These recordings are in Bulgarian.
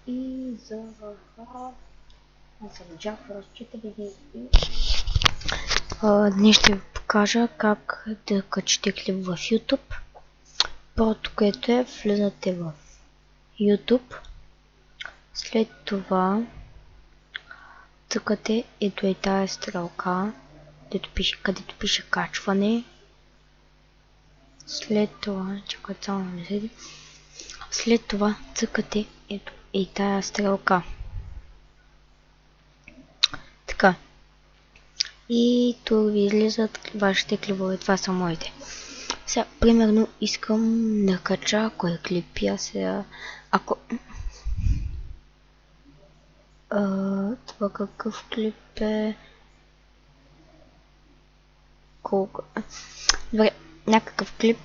и за аз съм Джафър, разчитаме ги и днес ще ви покажа как да качите клип в YouTube. Първото, което е, влизате в YouTube, след това цъкате ето и тая стрелка, където пише качване. След това, чакайте само да не седи. След това цъкате ето и тая стрелка. Така. И тук ви излизат вашите клипове. Това са моите. Сега, примерно, искам да кача кой клип. Сега, ако... това какъв клип е... Колко... Добре, някакъв клип.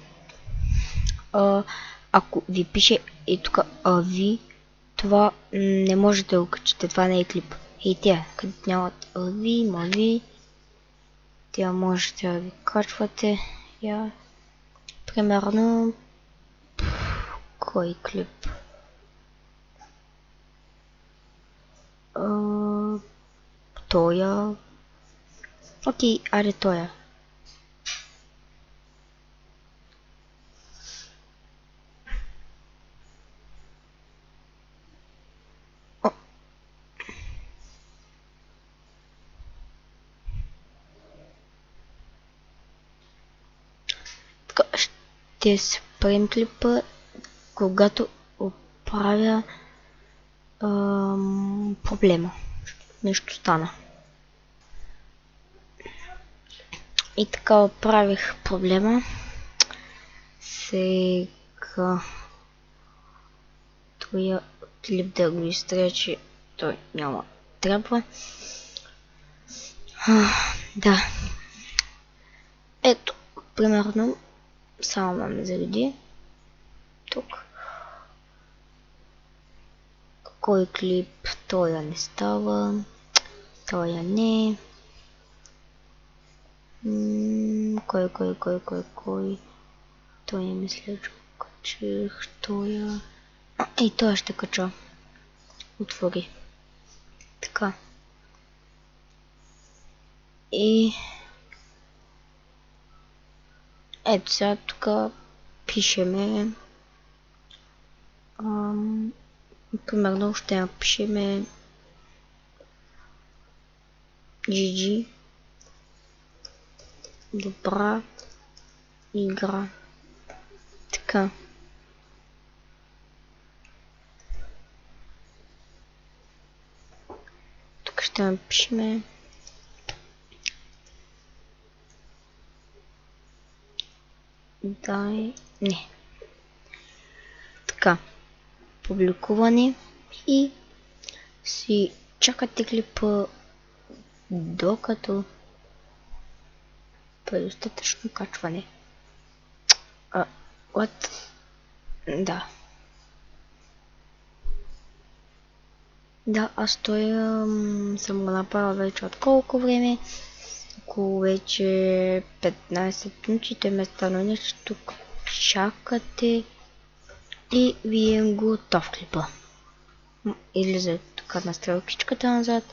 Ако ви пише и тук ви, това не можете да го качите. Това не е клип. И тя, където нямат ви, мави, тя можете да ви качвате. Я, примерно, кой клип? Тоя. Окей, аре тоя. Ще спрем клипа, когато оправя проблема. Нещо стана. И така оправих проблема. Сега този клип да го изтрече, той няма трябва. Да. Ето, примерно, само да ме заведи. Тук. Кой клип? Тоя не става. Тоя не. Кой? Той не мисля, че го качих. Тоя. Ей, тоя ще кача. Отвори. Така. И... ето сега тук пишеме... примерно ще напишеме... GG. Добра игра. Така. Тук ще напишеме... дай... не. Така. Публикуване и си чакате клипа докато предостатъчно качване. What? Да. Да, аз тоя съм го направил вече от колко време? Около вече 15 минути. Те ме стана нещо тук. Чакате и ви е готов клипа. Излизате тук на стрелкичката назад.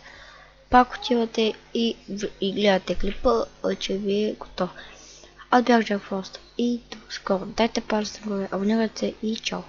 Пак отивате и гледате клипа, че ви е готов. Аз бях Джак Фрост и до скоро. Дайте палец, абонирайте се и чао!